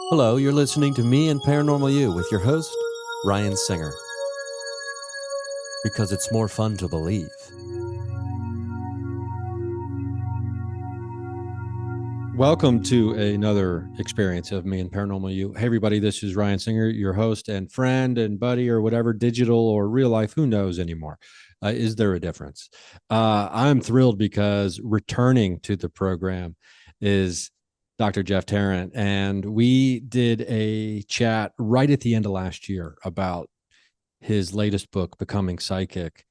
Hello, you're listening to Me and Paranormal You with your host, Ryan Singer. Because it's more fun to believe. Welcome to another experience of Me and Paranormal You. Hey, everybody, this is Ryan Singer, your host and friend and buddy or whatever, digital or real life, who knows anymore? Is there a difference? I'm thrilled because returning to the program is Dr. Jeff Tarrant. And we did a chat right at the end of last year about his latest book, Becoming Psychic.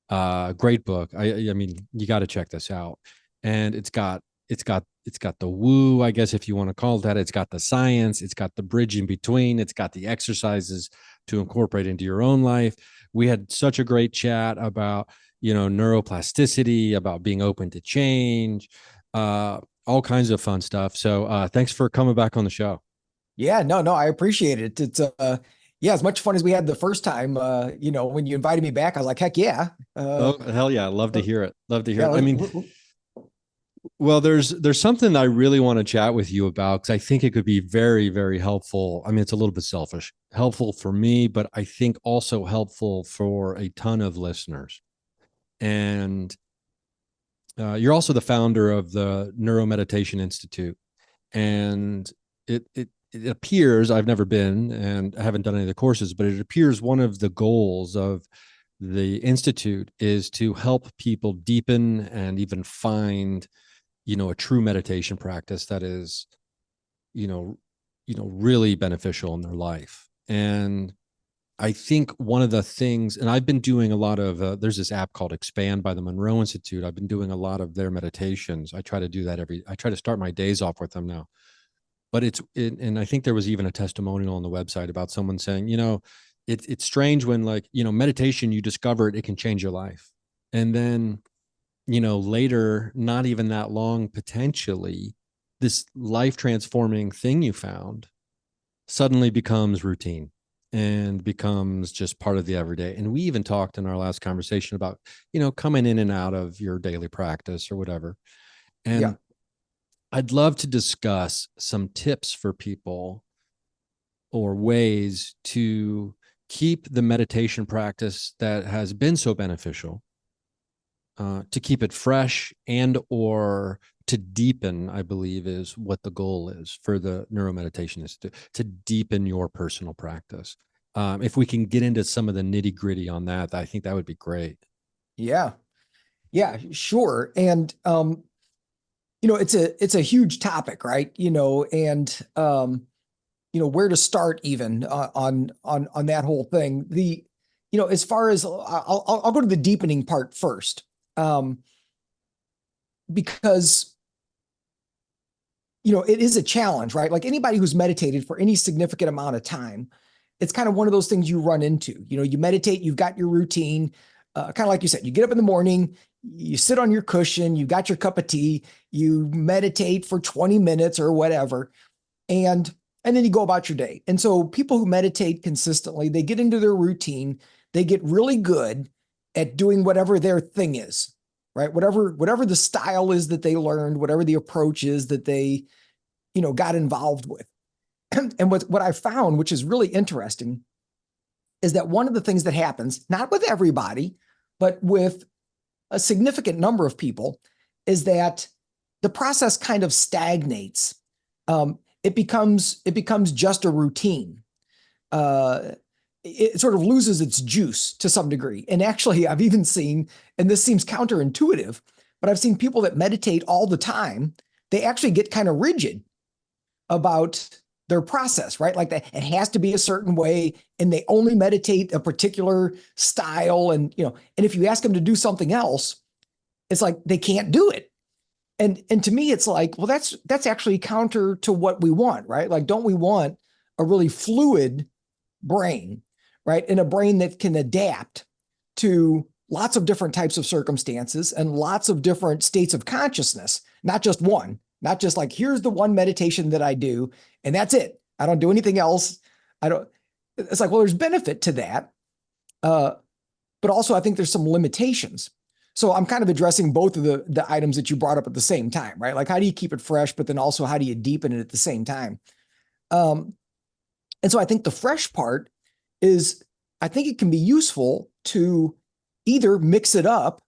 Great book. I mean, you got to check this out. And it's got the woo, I guess, if you want to call it that. It's got the science, it's got the bridge in between, it's got the exercises to incorporate into your own life. We had such a great chat about, neuroplasticity, about being open to change, all kinds of fun stuff. So thanks for coming back on the show. Yeah, no, I appreciate it. It's yeah, as much fun as we had the first time. When you invited me back, I was like, heck yeah. Oh, hell yeah. Love to hear it. Love to hear Yeah, it. I mean, well, there's something I really want to chat with you about because I think it could be very, very helpful. I mean, it's a little bit selfish, helpful for me, but I think also helpful for a ton of listeners. And you're also the founder of the Neuromeditation Institute, and it appears, I've never been and I haven't done any of the courses, but it appears one of the goals of the institute is to help people deepen and even find a true meditation practice that is you know really beneficial in their life. And I think one of the things, and I've been doing a lot of there's this app called Expand by the Monroe Institute. I've been doing a lot of their meditations. I try to do that I try to start my days off with them now. But and I think there was even a testimonial on the website about someone saying, it's strange when, like, meditation, you discover it can change your life. And then later, not even that long, potentially, this life transforming thing you found suddenly becomes routine and becomes just part of the everyday. And we even talked in our last conversation about, coming in and out of your daily practice or whatever. yeah, And I'd love to discuss some tips for people or ways to keep the meditation practice that has been so beneficial, to keep it fresh and or to deepen, I believe, is what the goal is for the neuromeditation, is to deepen your personal practice. If we can get into some of the nitty gritty on that, I think that would be great. yeah, yeah, sure. And it's a huge topic, right? And where to start even on that whole thing. As far as I'll go to the deepening part first, because it is a challenge, right? Like anybody who's meditated for any significant amount of time, it's kind of one of those things you run into. You meditate, you've got your routine, kind of like you said, you get up in the morning, you sit on your cushion, you got your cup of tea, you meditate for 20 minutes or whatever, and then you go about your day. And so people who meditate consistently, they get into their routine, they get really good at doing whatever their thing is, right? Whatever the style is that they learned, whatever the approach is that they got involved with. And what I found, which is really interesting, is that one of the things that happens, not with everybody, but with a significant number of people, is that the process kind of stagnates. It becomes just a routine. It sort of loses its juice to some degree. And actually, I've even seen, and this seems counterintuitive, but I've seen people that meditate all the time, they actually get kind of rigid about their process, right? Like that it has to be a certain way, and they only meditate a particular style. And if you ask them to do something else, it's like they can't do it. And to me, it's like, well, that's actually counter to what we want, right? Like, don't we want a really fluid brain, right? And a brain that can adapt to lots of different types of circumstances and lots of different states of consciousness, not just one, not just like, here's the one meditation that I do, and that's it. I don't do anything else. It's like, well, there's benefit to that. But also I think there's some limitations. So I'm kind of addressing both of the items that you brought up at the same time, right? Like, how do you keep it fresh, but then also how do you deepen it at the same time? Um, and so I think the fresh part is I think it can be useful to either mix it up,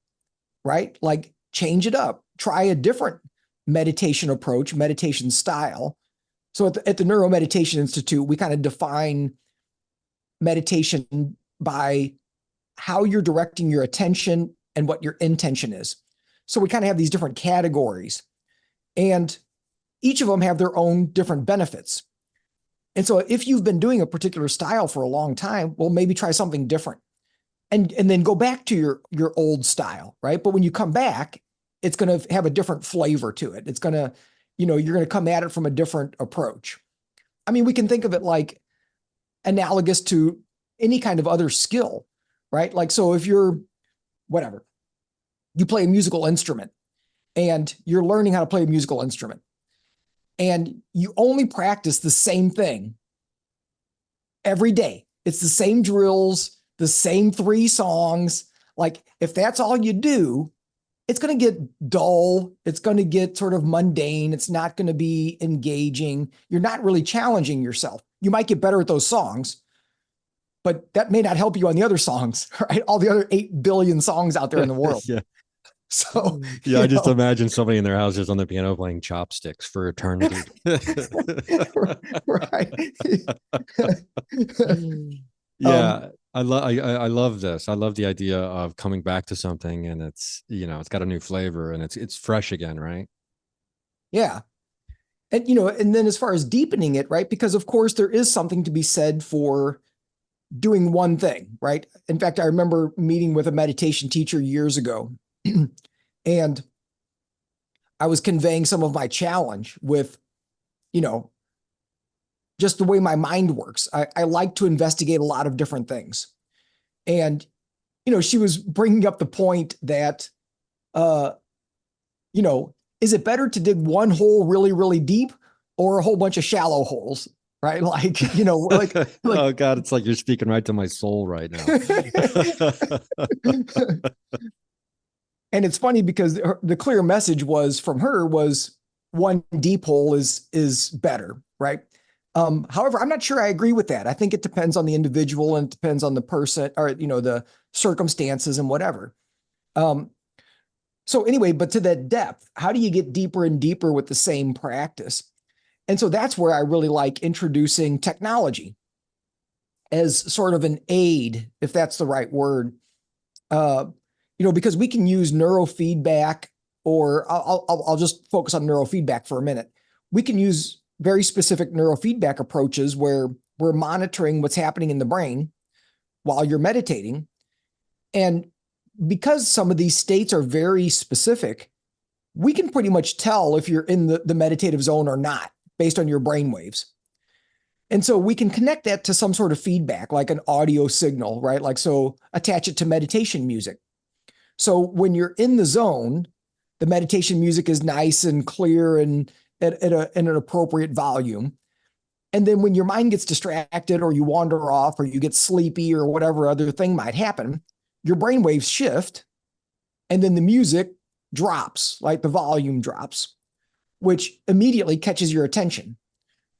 right? Like change it up, try a different meditation approach, meditation style. So at the Neuro Meditation Institute, we kind of define meditation by how you're directing your attention and what your intention is. So we kind of have these different categories, and each of them have their own different benefits. And so if you've been doing a particular style for a long time, well, maybe try something different and then go back to your old style, right? But when you come back, it's going to have a different flavor to it. It's going to, you're going to come at it from a different approach. I mean, we can think of it like analogous to any kind of other skill, right? Like, so if you're whatever, you play a musical instrument and you're learning how to play a musical instrument and you only practice the same thing every day. It's the same drills, the same 3 songs. Like if that's all you do, it's going to get dull. It's going to get sort of mundane. It's not going to be engaging. You're not really challenging yourself. You might get better at those songs, but that may not help you on the other songs, right? All the other 8 billion songs out there in the world. Yeah. So, Yeah, I just imagine somebody in their house just on the piano playing chopsticks for eternity. right. Yeah, I love this. I love the idea of coming back to something and it's got a new flavor and it's fresh again, right? Yeah. And and then as far as deepening it, right? Because of course there is something to be said for doing one thing, right? In fact, I remember meeting with a meditation teacher years ago, and I was conveying some of my challenge with, you know, just the way my mind works. I like to investigate a lot of different things. And, she was bringing up the point that, uh, is it better to dig one hole really, really deep or a whole bunch of shallow holes? Right. Like, like, Oh God, it's like you're speaking right to my soul right now. and it's funny because the clear message was from her was one deep hole is better, right? However, I'm not sure I agree with that. I think it depends on the individual and it depends on the person or the circumstances and whatever. Um, so anyway, but to that depth, how do you get deeper and deeper with the same practice? And so that's where I really like introducing technology as sort of an aid, if that's the right word, uh, because we can use neurofeedback, or I'll just focus on neurofeedback for a minute. We can use very specific neurofeedback approaches where we're monitoring what's happening in the brain while you're meditating. And because some of these states are very specific, we can pretty much tell if you're in the meditative zone or not based on your brain waves. And so we can connect that to some sort of feedback, like an audio signal, right? Like, so attach it to meditation music. So when you're in the zone, the meditation music is nice and clear and at an appropriate volume. And then when your mind gets distracted or you wander off or you get sleepy or whatever other thing might happen, your brain waves shift and then the music drops, like the volume drops, which immediately catches your attention,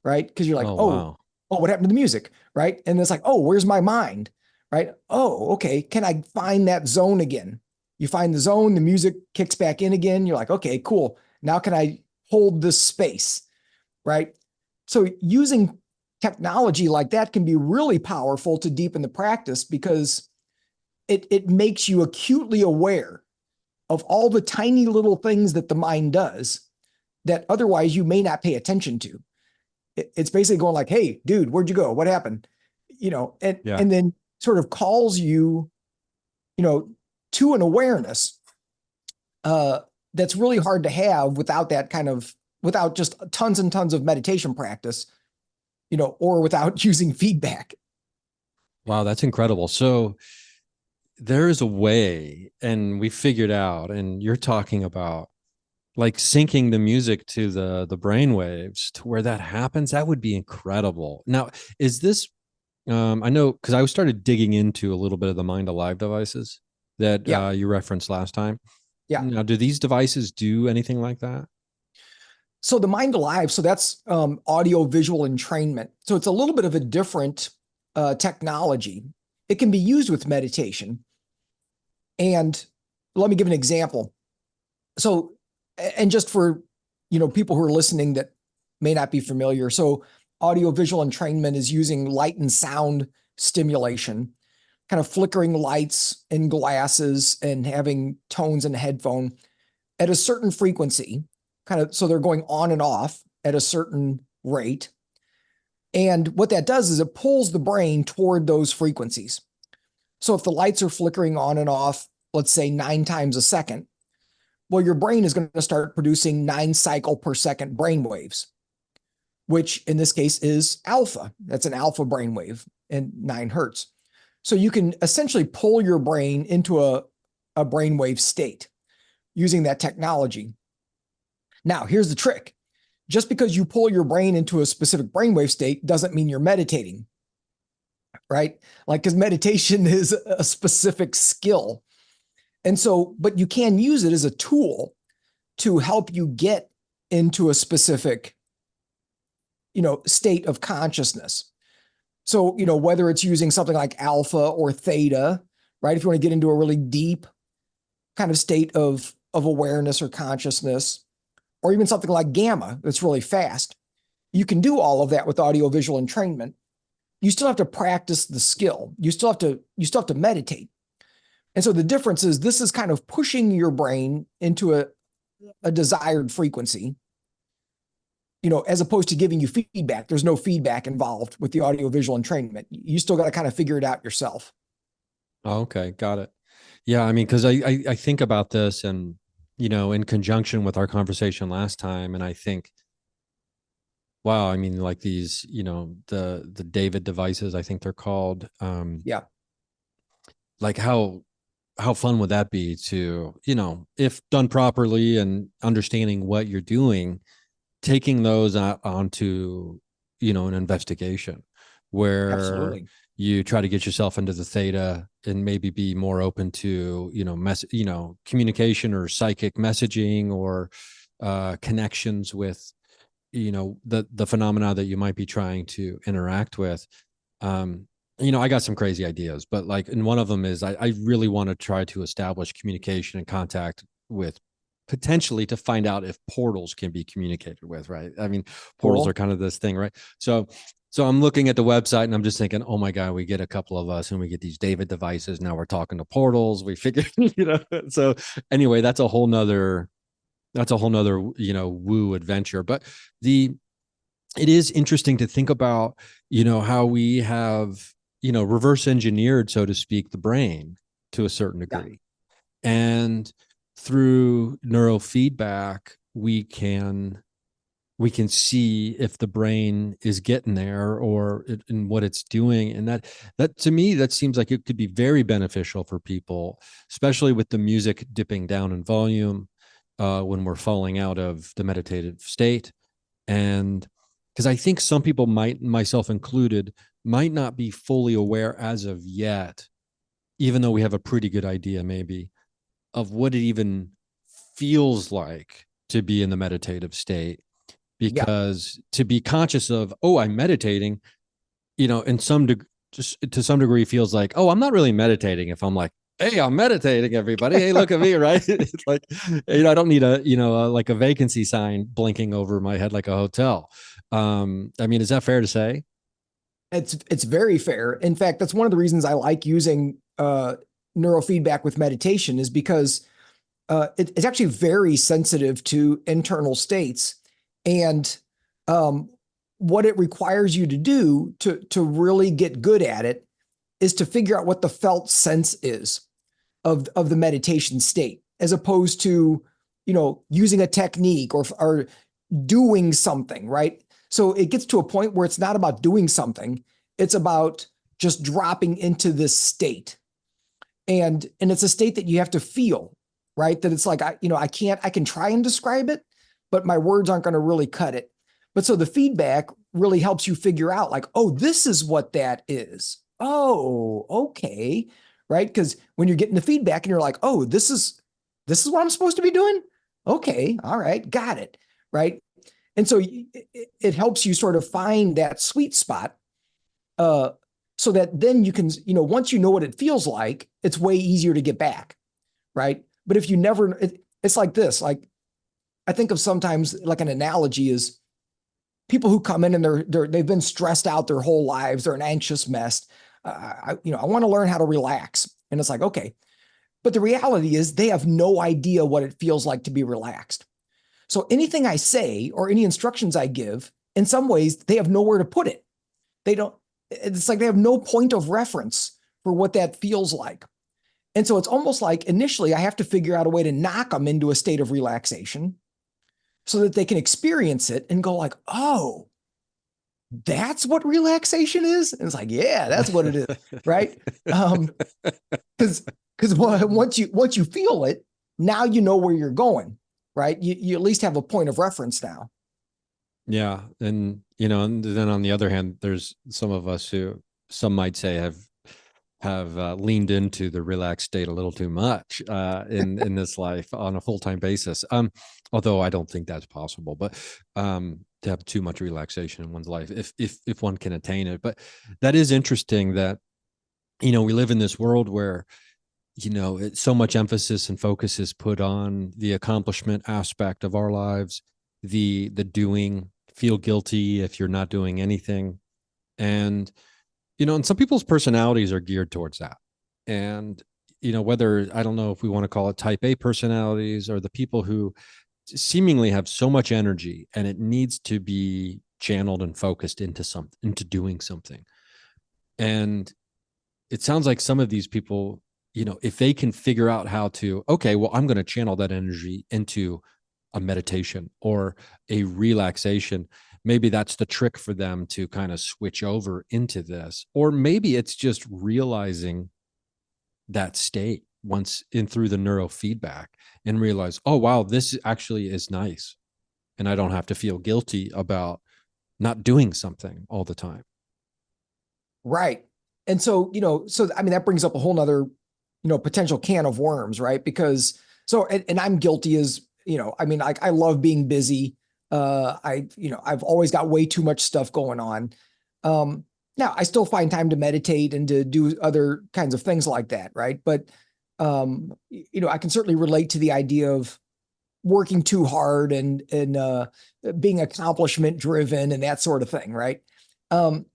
right? Because you're like, Oh oh, wow. what happened to the music, right? And it's like, oh, where's my mind, right? Oh, okay, can I find that zone again? You find the zone, the music kicks back in again. You're like, okay, cool. Now can I hold this space, right? So using technology like that can be really powerful to deepen the practice because it makes you acutely aware of all the tiny little things that the mind does that otherwise you may not pay attention to. It's basically going like, hey, dude, where'd you go? What happened? And Yeah. and then sort of calls you, to an awareness uh, that's really hard to have without just tons and tons of meditation practice, or without using feedback. Wow, that's incredible. So there is a way, and we figured out, and you're talking about like syncing the music to the brain waves to where that happens. That would be incredible. Now, is this I know because I started digging into a little bit of the Mind Alive devices that Yeah. you referenced last time. Yeah. Now, do these devices do anything like that? So the Mind Alive, so that's audio visual entrainment. So it's a little bit of a different technology. It can be used with meditation. And let me give an example. So, and just for, people who are listening that may not be familiar. So audio visual entrainment is using light and sound stimulation, kind of flickering lights in glasses and having tones in a headphone at a certain frequency, kind of so they're going on and off at a certain rate. And what that does is it pulls the brain toward those frequencies. So if the lights are flickering on and off, let's say 9 times a second, well, your brain is going to start producing 9 cycle per second brain waves, which in this case is alpha. That's an alpha brainwave and 9 hertz. So you can essentially pull your brain into a brainwave state using that technology. Now, here's the trick. Just because you pull your brain into a specific brainwave state doesn't mean you're meditating, right? Like, because meditation is a specific skill. And so, but you can use it as a tool to help you get into a specific, state of consciousness. So, whether it's using something like alpha or theta, right? If you want to get into a really deep kind of state of awareness or consciousness, or even something like gamma that's really fast, you can do all of that with audiovisual entrainment. You still have to practice the skill. You still have to meditate. And so the difference is this is kind of pushing your brain into a desired frequency, as opposed to giving you feedback. There's no feedback involved with the audiovisual entrainment. You still got to kind of figure it out yourself. Oh, okay, got it. Yeah, I mean, because I think about this and in conjunction with our conversation last time, and I think, wow, I mean, like these, the David devices, I think they're called. Yeah, Like how fun would that be to, if done properly and understanding what you're doing, taking those out onto, an investigation where absolutely. you try to get yourself into the theta and maybe be more open to, communication or psychic messaging or connections with, the phenomena that you might be trying to interact with. um I got some crazy ideas, but like, and one of them is I really want to try to establish communication and contact with, potentially to find out if portals can be communicated with, right? I mean, portals are Cool. kind of this thing, right? So I'm looking at the website and I'm just thinking, oh my God, we get a couple of us and we get these David devices. Now we're talking to portals. We figure, so anyway, that's a whole nother, woo adventure. But the it is interesting to think about, how we have, reverse engineered, so to speak, the brain to a certain Yeah. degree. And through neurofeedback, we can see if the brain is getting there or in what it's doing. And that to me, that seems like it could be very beneficial for people, especially with the music dipping down in volume when we're falling out of the meditative state. And because I think some people might, myself included, might not be fully aware as of yet, even though we have a pretty good idea maybe of what it even feels like to be in the meditative state. Yeah. Because to be conscious of, oh, I'm meditating, in just to some degree feels like, oh, I'm not really meditating if I'm like, hey, I'm meditating, everybody. Hey, look at me, right? It's like, I don't need like a vacancy sign blinking over my head like a hotel. I mean, is that fair to say? It's very fair. In fact, that's one of the reasons I like using neurofeedback with meditation is because it's actually very sensitive to internal states. And um, what it requires you to do to really get good at it is to figure out what the felt sense is of the meditation state, as opposed to, using a technique or doing something, right? So it gets to a point where it's not about doing something, it's about just dropping into this state. And it's a state that you have to feel, right? That it's like I can try and describe it, but my words aren't going to really cut it. But so the feedback really helps you figure out like, oh, this is what that is. Oh, okay. Right? Because when you're getting the feedback and you're like, oh, this is what I'm supposed to be doing. Okay, all right, got it. Right. And so it helps you sort of find that sweet spot, uh, so that then you can, once you know what it feels like, it's way easier to get back, right? But if you never, it's like this. Like I think of sometimes like an analogy is people who come in and they've been stressed out their whole lives. They're an anxious mess. I want to learn how to relax, and it's like okay, but the reality is they have no idea what it feels like to be relaxed. So anything I say or any instructions I give, in some ways, they have nowhere to put it. They don't, it's like they have no point of reference for what that feels like. And so it's almost like initially I have to figure out a way to knock them into a state of relaxation so that they can experience it and go like, oh, that's what relaxation is. And it's like, yeah, that's what it is. Right. Because once you feel it, now you know where you're going, right? You at least have a point of reference now. Yeah. And, and then on the other hand, there's some of us who some might say have leaned into the relaxed state a little too much in this life on a full-time basis. Although I don't think that's possible, but to have too much relaxation in one's life, if one can attain it. But that is interesting that, we live in this world where, so much emphasis and focus is put on the accomplishment aspect of our lives, the doing, feel guilty if you're not doing anything. And and some people's personalities are geared towards that. And, whether, I don't know if we want to call it type A personalities or the people who seemingly have so much energy and it needs to be channeled and focused into something, into doing something. And it sounds like some of these people, if they can figure out how to, okay, well, I'm going to channel that energy into a meditation or a relaxation, maybe that's the trick for them to kind of switch over into this. Or maybe it's just realizing that state once in through the neurofeedback and realize, oh, wow, this actually is nice. And I don't have to feel guilty about not doing something all the time. Right. And so, I mean, that brings up a whole nother, potential can of worms, right? Because and I'm guilty as, I mean, like I love being busy. I've always got way too much stuff going on. Now I still find time to meditate and to do other kinds of things like that. Right. But, I can certainly relate to the idea of working too hard and being accomplishment driven and that sort of thing. Right. Um,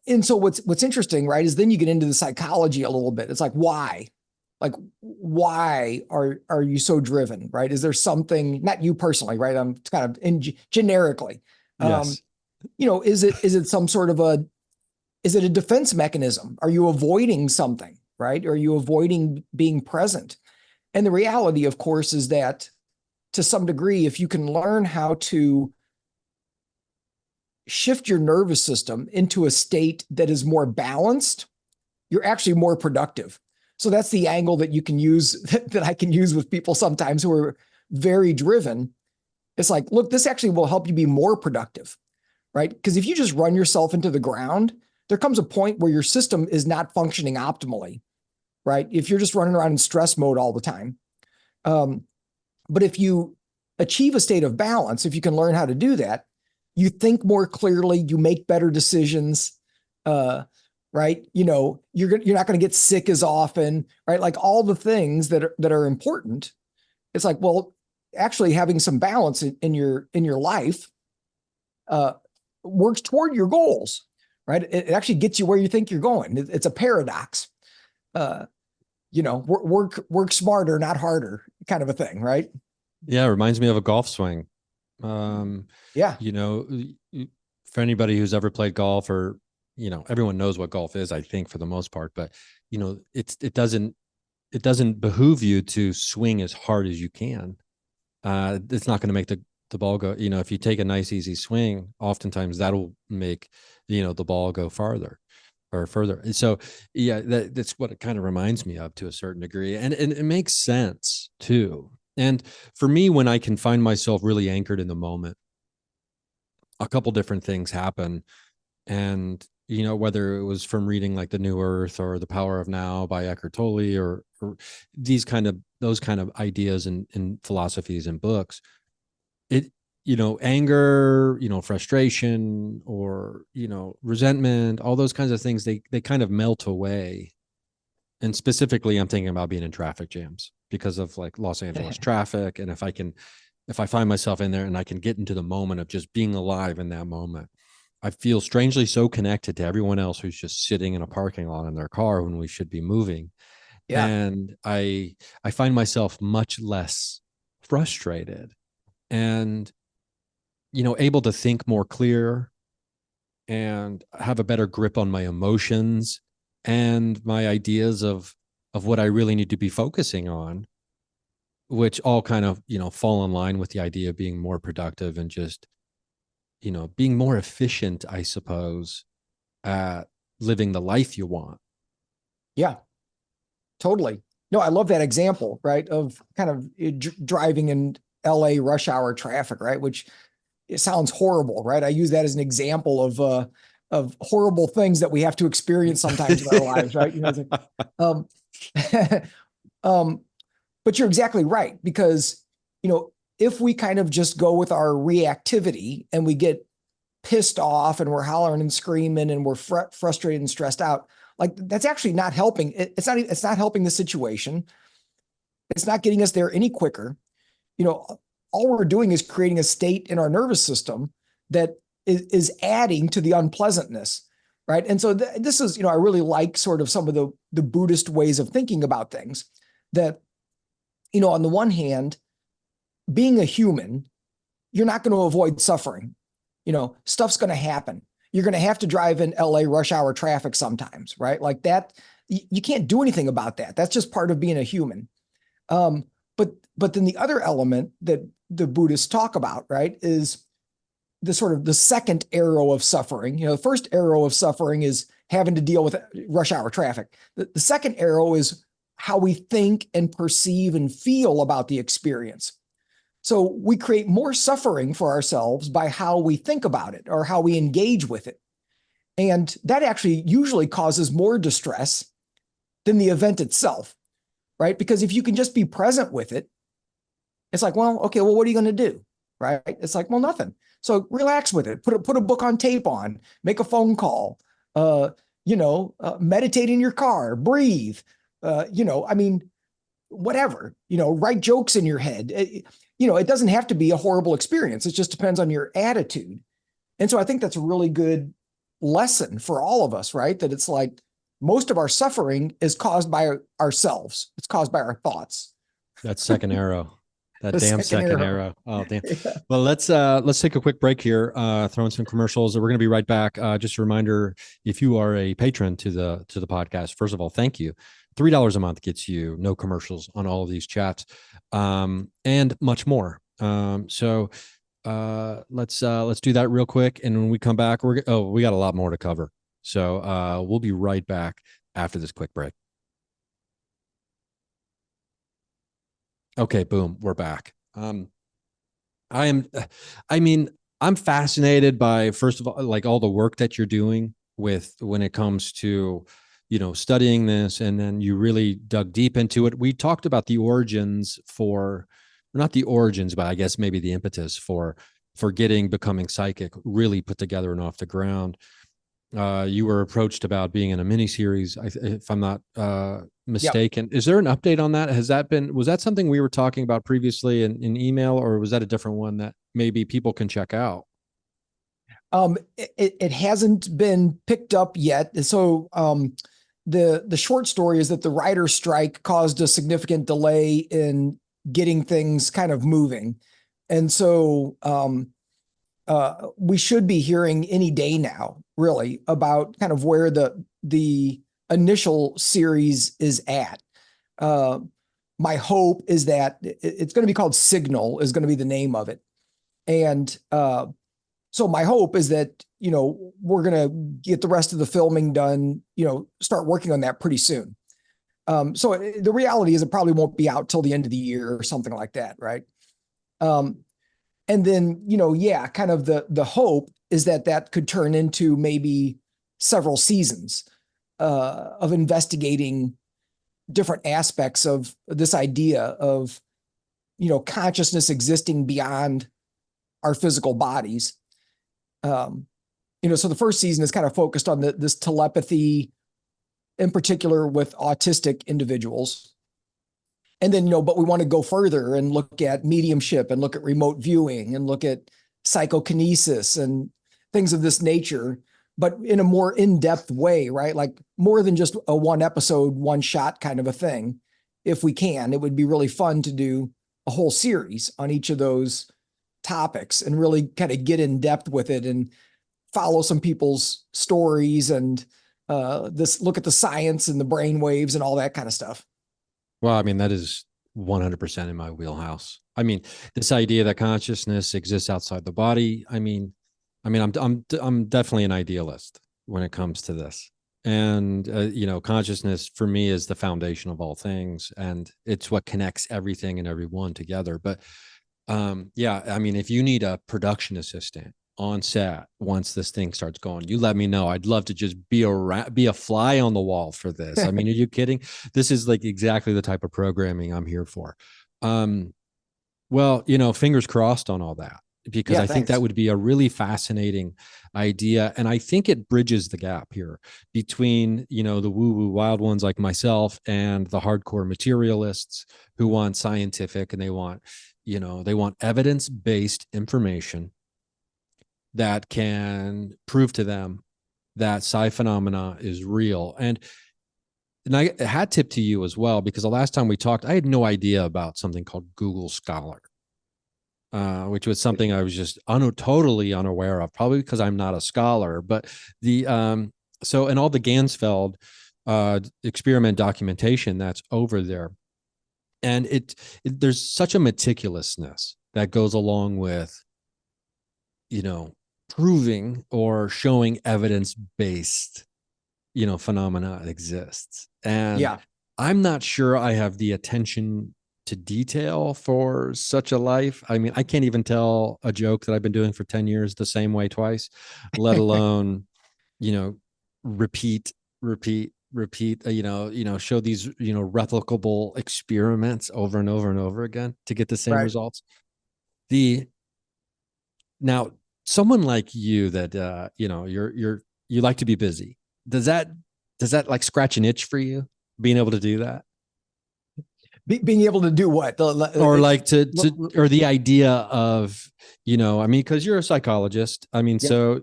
and so what's interesting, right, is then you get into the psychology a little bit. It's like, why? Like, why are you so driven, right? Is there something, not you personally, right? I'm kind of generically. Um, Yes. is it some sort of is it a defense mechanism? Are you avoiding something, right? Are you avoiding being present? And the reality, of course, is that to some degree, if you can learn how to shift your nervous system into a state that is more balanced, you're actually more productive. So that's the angle that you can use that I can use with people sometimes who are very driven. It's like, look, this actually will help you be more productive, right? Because if you just run yourself into the ground, there comes a point where your system is not functioning optimally, right? If you're just running around in stress mode all the time. Um, but if you achieve a state of balance, if you can learn how to do that, you think more clearly, you make better decisions, uh, right? You're not going to get sick as often, right? Like all the things that are important. It's like, well, actually having some balance in your life uh, works toward your goals, right? It actually gets you where you think you're going. It's a paradox. Uh, work smarter, not harder, kind of a thing, right? Yeah. It reminds me of a golf swing. Um, Yeah. you know, for anybody who's ever played golf or, everyone knows what golf is, I think for the most part, but it doesn't behoove you to swing as hard as you can. It's not going to make the ball go, if you take a nice, easy swing, oftentimes that'll make, the ball go farther or further. And so, yeah, that's what it kind of reminds me of to a certain degree. And it makes sense too. And for me, when I can find myself really anchored in the moment, a couple different things happen. And, whether it was from reading like The New Earth or The Power of Now by Eckhart Tolle or those kind of ideas and philosophies and books, it, anger, frustration, or resentment, all those kinds of things, they kind of melt away. And specifically, I'm thinking about being in traffic jams because of like Los Angeles traffic. And if I find myself in there and I can get into the moment of just being alive in that moment, I feel strangely so connected to everyone else who's just sitting in a parking lot in their car when we should be moving. Yeah. And I find myself much less frustrated and able to think more clear and have a better grip on my emotions and my ideas of what I really need to be focusing on, which all kind of fall in line with the idea of being more productive and just being more efficient, I suppose, at living the life you want. Yeah, totally. No, I love that example, right? Of kind of driving in LA rush hour traffic, right? Which it sounds horrible, right? I use that as an example of horrible things that we have to experience sometimes in our lives, right? It's like, um, um, but you're exactly right, because if we kind of just go with our reactivity and we get pissed off and we're hollering and screaming and we're frustrated and stressed out, like that's actually not helping. It's not helping the situation. It's not getting us there any quicker. you know, all we're doing is creating a state in our nervous system that is adding to the unpleasantness, right? And so this is, I really like sort of some of the Buddhist ways of thinking about things. That, on the one hand, being a human, you're not going to avoid suffering. Stuff's going to happen. You're going to have to drive in LA rush hour traffic sometimes, right? Like that, you can't do anything about that. That's just part of being a human. Um, but then the other element that the Buddhists talk about, right, is the sort of the second arrow of suffering. The first arrow of suffering is having to deal with rush hour traffic. The second arrow is how we think and perceive and feel about the experience. So we create more suffering for ourselves by how we think about it or how we engage with it. And that actually usually causes more distress than the event itself, right? Because if you can just be present with it, it's like, well, okay, well, what are you going to do? Right? It's like, well, nothing. So relax with it. Put a book on tape on, make a phone call, meditate in your car, breathe, I mean, whatever, write jokes in your head. It doesn't have to be a horrible experience. It just depends on your attitude. And so I think that's a really good lesson for all of us, right? That it's like most of our suffering is caused by ourselves. It's caused by our thoughts. That second arrow. That The damn second second arrow. arrow. Oh damn. Yeah. Well, let's take a quick break here. Throw in some commercials. We're gonna be right back. Just a reminder, if you are a patron to the podcast, first of all, thank you. $3 a month gets you no commercials on all of these chats, and much more. So let's do that real quick. And when we come back, we got a lot more to cover. So we'll be right back after this quick break. Okay, boom, we're back. I am, I mean, I'm fascinated by, first of all, like all the work that you're doing with when it comes to, studying this, and then you really dug deep into it. We talked about the origins for, not the origins, but I guess maybe the impetus for becoming psychic really put together and off the ground. You were approached about being in a mini series, if I'm not Yep. mistaken. Is there an update on that? Was that something we were talking about previously in email, or was that a different one that maybe people can check out? It hasn't been picked up yet. So the short story is that the writer's strike caused a significant delay in getting things kind of moving. And so we should be hearing any day now, really, about kind of where the initial series is at. Uh, my hope is that it's going to be called Signal, is going to be the name of it. And so my hope is that, we're going to get the rest of the filming done, start working on that pretty soon. So the reality is it probably won't be out till the end of the year or something like that, right? And then, kind of the hope is that could turn into maybe several seasons of investigating different aspects of this idea of, consciousness existing beyond our physical bodies. Um, so the first season is kind of focused on this telepathy, in particular with autistic individuals. And then, but we want to go further and look at mediumship and look at remote viewing and look at psychokinesis and things of this nature, but in a more in-depth way, right? Like more than just a one episode, one shot kind of a thing. If we can, it would be really fun to do a whole series on each of those topics and really kind of get in depth with it and follow some people's stories and this look at the science and the brain waves and all that kind of stuff. Well, I mean, that is 100% in my wheelhouse. I mean, this idea that consciousness exists outside the body. I'm definitely an idealist when it comes to this. And consciousness for me is the foundation of all things, and it's what connects everything and everyone together. But yeah, I mean, if you need a production assistant on set once this thing starts going, you let me know. I'd love to just be a fly on the wall for this. I mean, are you kidding? This is like exactly the type of programming I'm here for. Well, fingers crossed on all that, because Yeah, I think that thanks. would be a really fascinating idea. And I think it bridges the gap here between, the woo woo wild ones like myself and the hardcore materialists who want scientific, and they want evidence based information that can prove to them that psi phenomena is real. And I hat tip to you as well, because the last time we talked, I had no idea about something called Google Scholar, which was something I was just totally unaware of, probably because I'm not a scholar. But and all the Gansfeld experiment documentation that's over there, and there's such a meticulousness that goes along with, proving or showing evidence based, phenomena exists. And Yeah, I'm not sure I have the attention to detail for such a life. I mean, I can't even tell a joke that I've been doing for 10 years the same way twice, let alone, you know, repeat, show these, replicable experiments over and over and over again to get the same right. results. The Now, someone like you that you like to be busy. Does that like scratch an itch for you, being able to do that? Being able to do what? Or like or the idea of, I mean, because you're a psychologist. I mean, Yep, so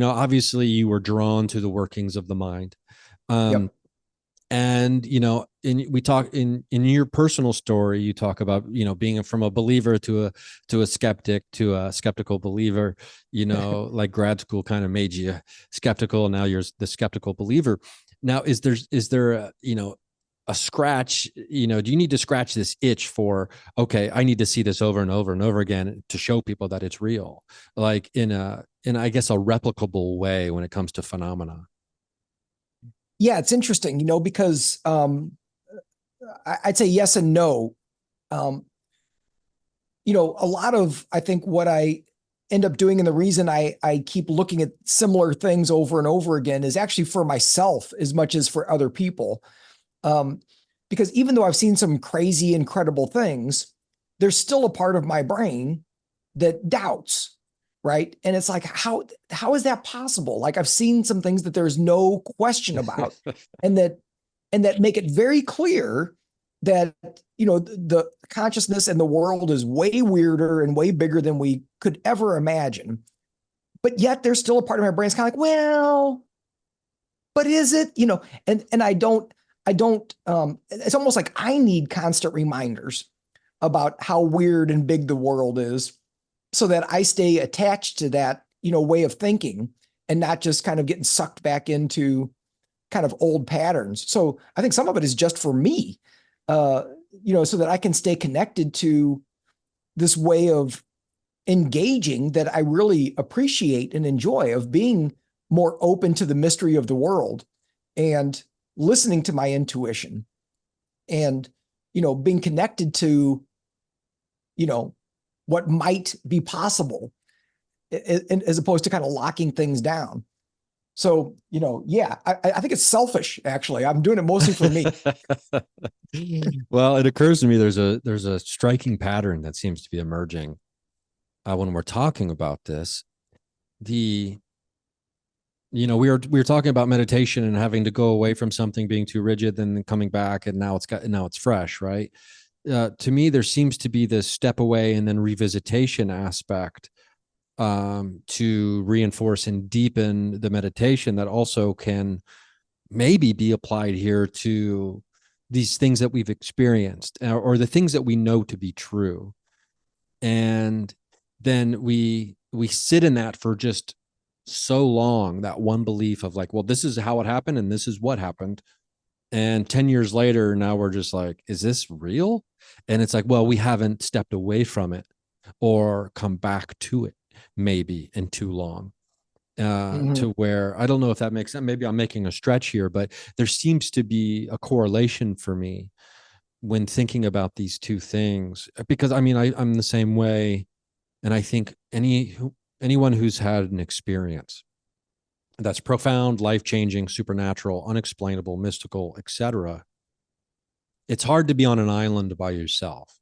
obviously you were drawn to the workings of the mind. yep. Um, and we talk in your personal story, you talk about being from a believer to a skeptic to a skeptical believer, like grad school kind of made you skeptical. Now you're the skeptical believer. Now is there a scratch, do you need to scratch this itch for, okay, I need to see this over and over and over again to show people that it's real, like in I guess a replicable way when it comes to phenomena? Yeah, it's interesting, because I'd say yes and no. Um, a lot of I think what I end up doing, and the reason I keep looking at similar things over and over again, is actually for myself as much as for other people. Um, because even though I've seen some crazy, incredible things, there's still a part of my brain that doubts, right? And it's like, how is that possible? Like I've seen some things that there's no question about, and that make it very clear that the consciousness and the world is way weirder and way bigger than we could ever imagine. But yet there's still a part of my brain that's kind of like, well, but is it? And I don't it's almost like I need constant reminders about how weird and big the world is so that I stay attached to that, way of thinking and not just kind of getting sucked back into kind of old patterns. So I think some of it is just for me, uh, so that I can stay connected to this way of engaging that I really appreciate and enjoy, of being more open to the mystery of the world and listening to my intuition and, being connected to, what might be possible as opposed to kind of locking things down. So, yeah, I think it's selfish, actually. I'm doing it mostly for me. Well, it occurs to me there's a striking pattern that seems to be emerging. when we're talking about this, the we were talking about meditation and having to go away from something being too rigid, then coming back, and now it's fresh, right? To me, there seems to be this step away and then revisitation aspect, to reinforce and deepen the meditation that also can maybe be applied here to these things that we've experienced, or the things that we know to be true. And then we sit in that for just so long, that one belief of like, well, this is how it happened and this is what happened. And 10 years later, now we're just like, is this real? And it's like, well, we haven't stepped away from it or come back to it maybe in too long. Mhm. To where I don't know if that makes sense. Maybe I'm making a stretch here, but there seems to be a correlation for me when thinking about these two things. Because I mean, I'm the same way, and I think anyone who's had an experience that's profound, life changing, supernatural, unexplainable, mystical, etc., it's hard to be on an island by yourself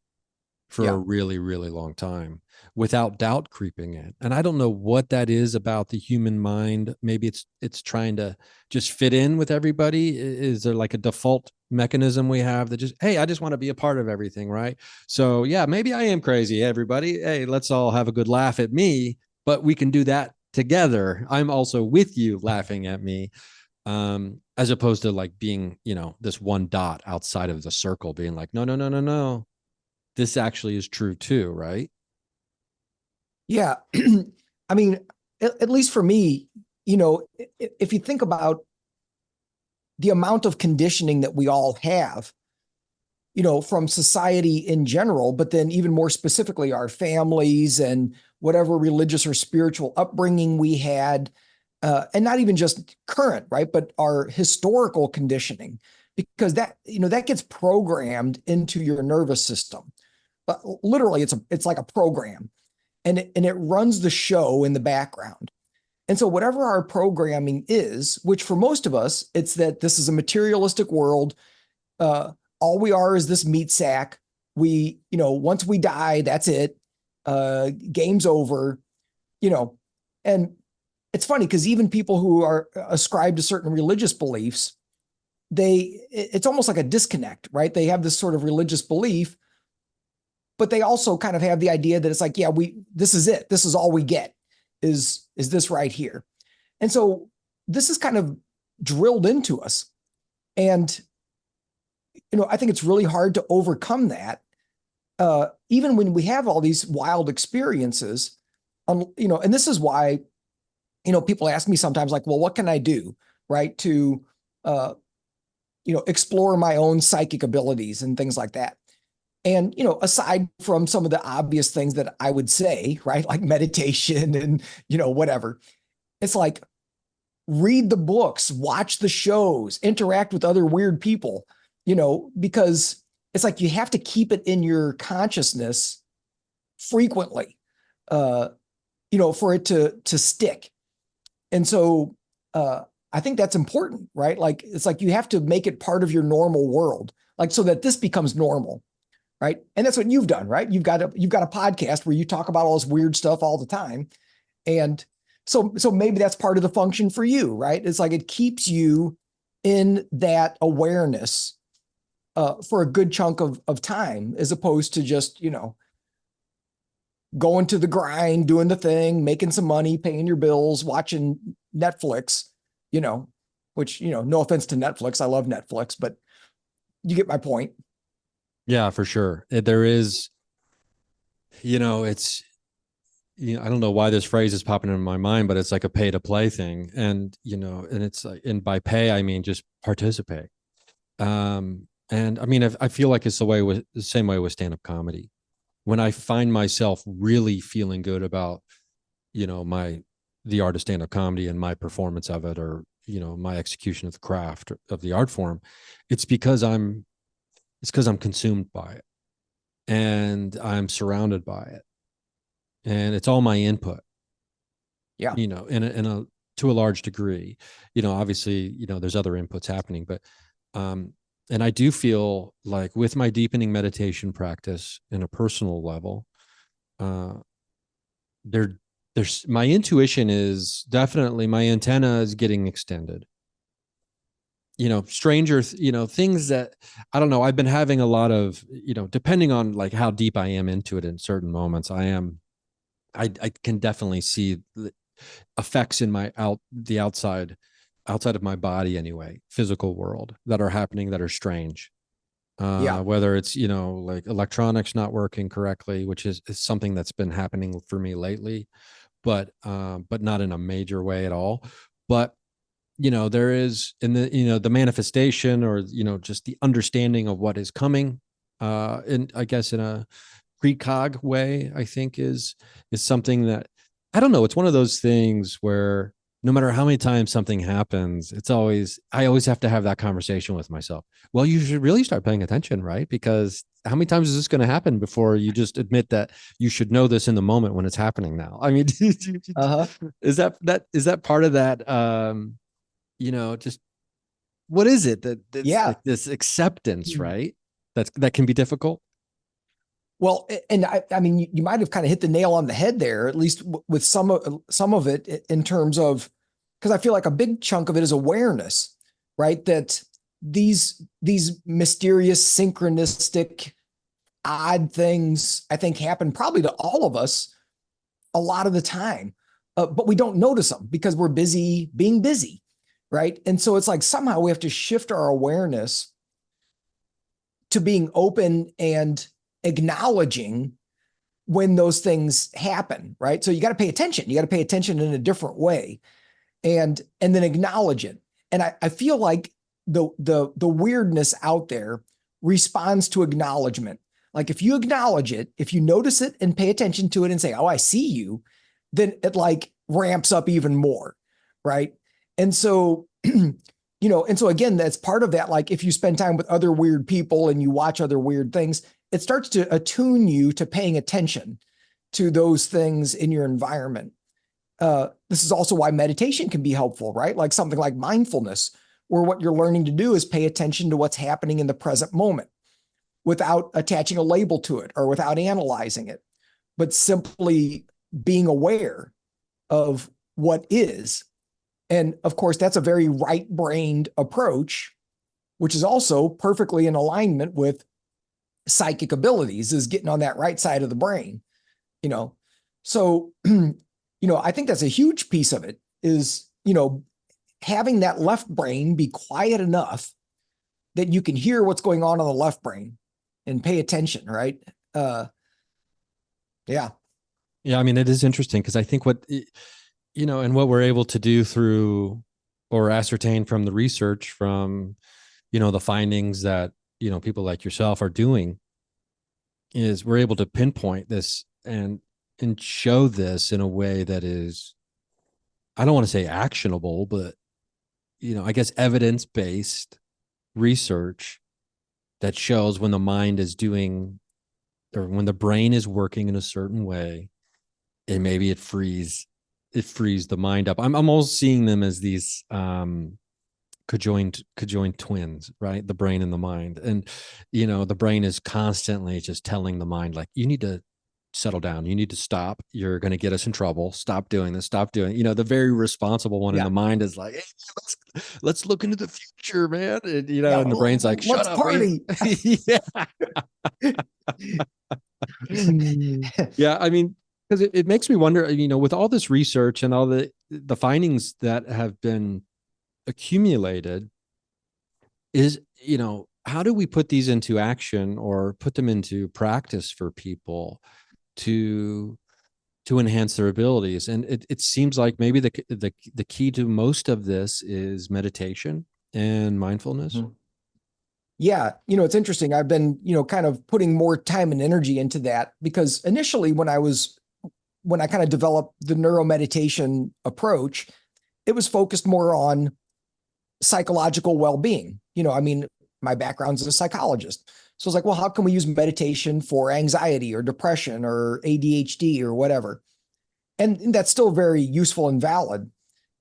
for a Yeah. really, really long time without doubt creeping in. And I don't know what that is about the human mind. Maybe it's trying to just fit in with everybody. Is there like a default mechanism we have that just, hey, I just want to be a part of everything, right? So yeah, maybe I am crazy, everybody. Hey, let's all have a good laugh at me, but we can do that together. I'm also with you laughing at me. As opposed to like being, this one dot outside of the circle, being like, no, no, no, no, no, this actually is true too, right? Yeah. I mean, at least for me, if you think about the amount of conditioning that we all have, from society in general, but then even more specifically, our families and whatever religious or spiritual upbringing we had, and not even just current, right? But our historical conditioning, because that gets programmed into your nervous system. But literally, it's like a program, and it runs the show in the background. And so whatever our programming is, which for most of us, it's that this is a materialistic world. Uh, all we are is this meat sack. Once we die, that's it. Game's over. You know, and it's funny because even people who are ascribed to certain religious beliefs, it's almost like a disconnect, right? They have this sort of religious belief, but they also kind of have the idea that it's like, yeah, this is it. This is all we get is this right here. And so this is kind of drilled into us. And I think it's really hard to overcome that, even when we have all these wild experiences. And this is why people ask me sometimes, like, well, what can I do, right, to uh, explore my own psychic abilities and things like that. And aside from some of the obvious things that I would say, right, like meditation and whatever, it's like read the books, watch the shows, interact with other weird people, because it's like you have to keep it in your consciousness frequently, uh, for it to stick. And so I think that's important, right? Like it's like you have to make it part of your normal world, like so that this becomes normal, right? And that's what you've done, right? You've got a podcast where you talk about all this weird stuff all the time, and so maybe that's part of the function for you, right? It's like it keeps you in that awareness for a good chunk of time, as opposed to just going to the grind, doing the thing, making some money, paying your bills, watching Netflix, you know, which no offense to Netflix, I love Netflix, but you get my point. Yeah, for sure. There is, it's, I don't know why this phrase is popping in my mind, but it's like a pay to play thing. And it's like, and by pay, I mean, just participate. And I mean, I feel like it's the same way with stand up comedy. When I find myself really feeling good about, the art of stand up comedy and my performance of it, or, my execution of the craft of the art form, it's because I'm consumed by it and I'm surrounded by it, and it's all my input, Yeah. in a to a large degree. Obviously, there's other inputs happening, but um and I do feel like with my deepening meditation practice in a personal level, uh there there's my intuition is definitely my antenna is getting extended. Stranger, things that I don't know. I've been having a lot of, depending on like how deep I am into it in certain moments, I can definitely see the effects in the outside of my body anyway, physical world that are happening that are strange. Yeah. Whether it's, like electronics not working correctly, which is something that's been happening for me lately, but not in a major way at all. But there is in the manifestation, or just the understanding of what is coming, in I guess in a precog way, I think is something that, I don't know, it's one of those things where no matter how many times something happens, I always have to have that conversation with myself. Well, you should really start paying attention, right? Because how many times is this going to happen before you just admit that you should know this in the moment when it's happening now? I mean, Uh-huh. is that part of that, just what is it that's Yeah. like this acceptance, right? That can be difficult. Well, and I mean, you might have kind of hit the nail on the head there, at least with some of it in terms of, because I feel like a big chunk of it is awareness, right? That these mysterious, synchronistic, odd things, I think, happen probably to all of us a lot of the time, but we don't notice them because we're busy being busy, right? And so it's like somehow we have to shift our awareness to being open and acknowledging when those things happen, right? So you got to pay attention. You got to pay attention in a different way, and then acknowledge it. And I feel like the weirdness out there responds to acknowledgement. Like if you acknowledge it, if you notice it and pay attention to it and say, "Oh, I see you," then it like ramps up even more, right? And so and so again, that's part of that. Like if you spend time with other weird people and you watch other weird things, it starts to attune you to paying attention to those things in your environment. This is also why meditation can be helpful, right? Like something like mindfulness, where what you're learning to do is pay attention to what's happening in the present moment without attaching a label to it or without analyzing it, but simply being aware of what is. And of course, that's a very right brained approach, which is also perfectly in alignment with psychic abilities, is getting on that right side of the brain, you know. So, I think that's a huge piece of it is, having that left brain be quiet enough that you can hear what's going on the left brain and pay attention, right? Uh, yeah. Yeah, I mean, it is interesting because I think and what we're able to do through or ascertain from the research, from the findings that people like yourself are doing, is we're able to pinpoint this and show this in a way that is, I don't want to say actionable, but I guess evidence based research that shows when the mind is doing, or when the brain is working in a certain way, and maybe it frees the mind up. I'm almost seeing them as these conjoined twins, right? The brain and the mind. And the brain is constantly just telling the mind, like, you need to settle down, you need to stop, you're going to get us in trouble, stop doing this, stop doing, the very responsible one in Yeah. the mind is like, hey, let's look into the future, man. And, Yeah. and the brain's like, shut Let's up, wait. party. Yeah. Yeah, I mean, because it makes me wonder, with all this research and all the findings that have been accumulated, is, how do we put these into action or put them into practice for people to enhance their abilities? And it seems like maybe the key to most of this is meditation and mindfulness. Mhm. Yeah, it's interesting. I've been, kind of putting more time and energy into that because initially when I kind of developed the neuromeditation approach, it was focused more on psychological well-being. I mean, my background's as a psychologist. So it's like, well, how can we use meditation for anxiety or depression or ADHD or whatever? And that's still very useful and valid.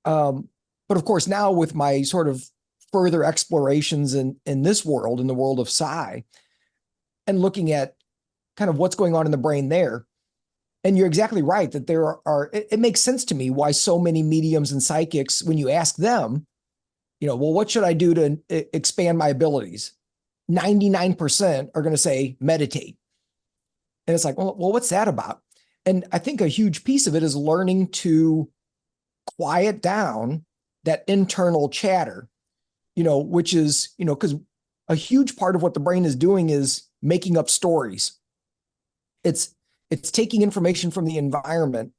But of course, now with my sort of further explorations in this world, in the world of psi, and looking at kind of what's going on in the brain there, And you're exactly right that it makes sense to me why so many mediums and psychics, when you ask them, well, what should I do to expand my abilities? 99% are going to say meditate. And it's like, well, what's that about? And I think a huge piece of it is learning to quiet down that internal chatter, which is, because a huge part of what the brain is doing is making up stories. It's taking information from the environment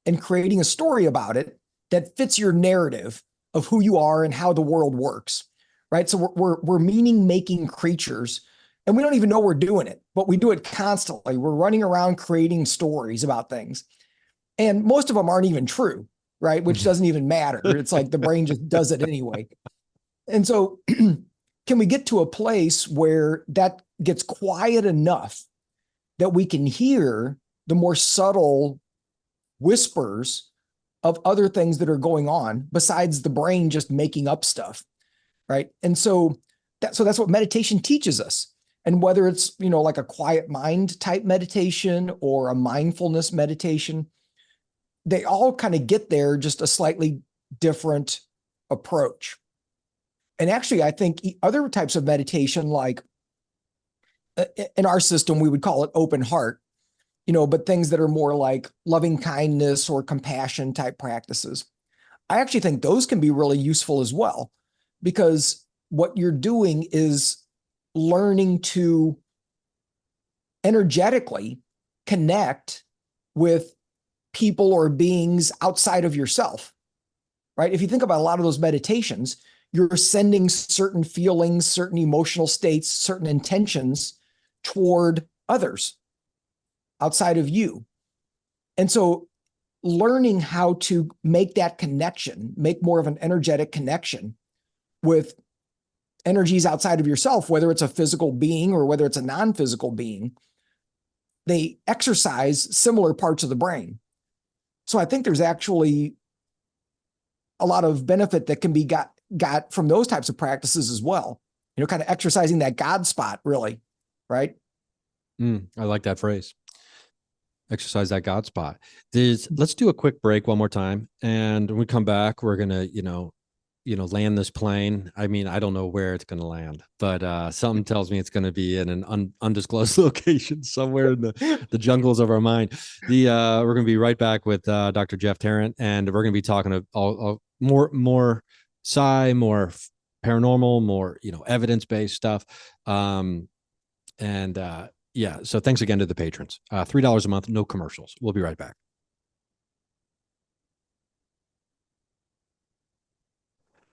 and creating a story about it that fits your narrative of who you are and how the world works, right? So we're meaning making creatures, and we don't even know we're doing it, but we do it constantly. We're running around creating stories about things, and most of them aren't even true, right? Which doesn't even matter. It's like the brain just does it anyway. And so can we get to a place where that gets quiet enough that we can hear the more subtle whispers of other things that are going on besides the brain just making up stuff, right? And so that's what meditation teaches us. And whether it's, like a quiet mind type meditation or a mindfulness meditation, they all kind of get there just a slightly different approach. And actually, I think other types of meditation, like in our system, we would call it open heart, but things that are more like loving kindness or compassion type practices. I actually think those can be really useful as well, because what you're doing is learning to energetically connect with people or beings outside of yourself, right? If you think about a lot of those meditations, you're sending certain feelings, certain emotional states, certain intentions toward others outside of you. And so learning how to make that connection, make more of an energetic connection with energies outside of yourself, whether it's a physical being or whether it's a non-physical being, they exercise similar parts of the brain. So I think there's actually a lot of benefit that can be got from those types of practices as well. Kind of exercising that God spot, really, right? I like that phrase. Exercise that God spot. Let's do a quick break one more time, and when we come back, we're gonna, land this plane. I mean, I don't know where it's gonna land, but something tells me it's gonna be in an undisclosed location somewhere in the jungles of our mind. We're gonna be right back with Dr. Jeff Tarrant, and we're gonna be talking all more psi, more paranormal, more evidence based stuff. And yeah, so thanks again to the patrons. $3 a month, no commercials. We'll be right back.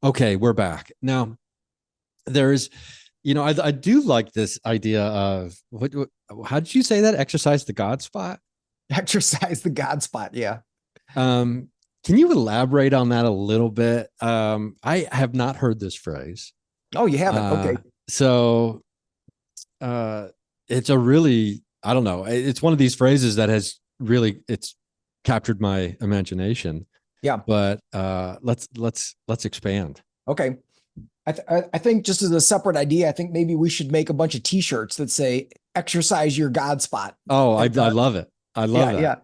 Okay, we're back. Now, there's, I do like this idea of how did you say that? Exercise the God spot? Exercise the God spot, yeah. Can you elaborate on that a little bit? I have not heard this phrase. Oh, you haven't? Okay. So it's a really, I don't know. It's one of these phrases that it's captured my imagination. Yeah. But let's expand. Okay. I think just as a separate idea, I think maybe we should make a bunch of T-shirts that say "Exercise your God spot." Oh, I love it. I love that. Yeah.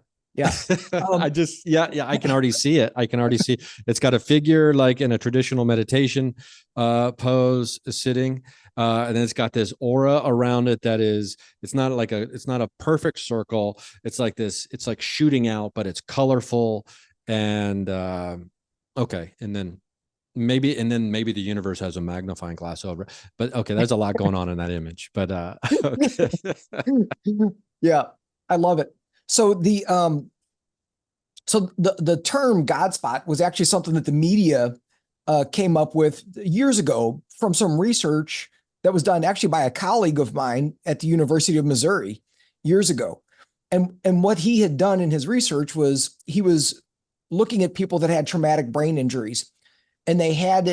Yeah. I can already see it. It's got a figure like in a traditional meditation pose sitting. And then it's got this aura around it it's not a perfect circle. It's like this, it's like shooting out, but it's colorful. And okay. And then maybe the universe has a magnifying glass over it. But okay, there's a lot going on in that image. But okay. Yeah, I love it. So the term God spot was actually something that the media came up with years ago from some research that was done actually by a colleague of mine at the University of Missouri years ago. And what he had done in his research was he was looking at people that had traumatic brain injuries, and they had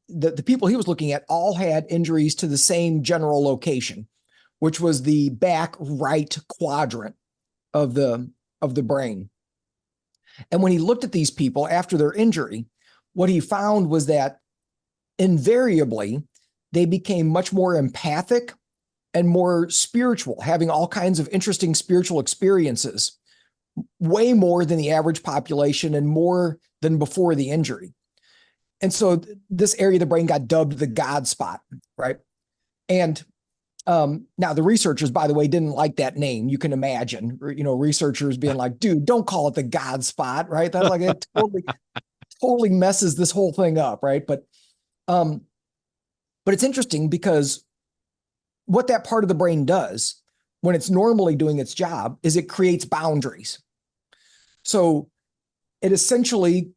the people he was looking at all had injuries to the same general location, which was the back right quadrant of the brain. And when he looked at these people after their injury, what he found was that invariably they became much more empathic and more spiritual, having all kinds of interesting spiritual experiences way more than the average population and more than before the injury. And so this area of the brain got dubbed the God spot, right? And now the researchers, by the way, didn't like that name. You can imagine, researchers being like, "Dude, don't call it the God spot," right? That's like it totally messes this whole thing up, right? Um, but it's interesting because what that part of the brain does when it's normally doing its job is it creates boundaries. So it essentially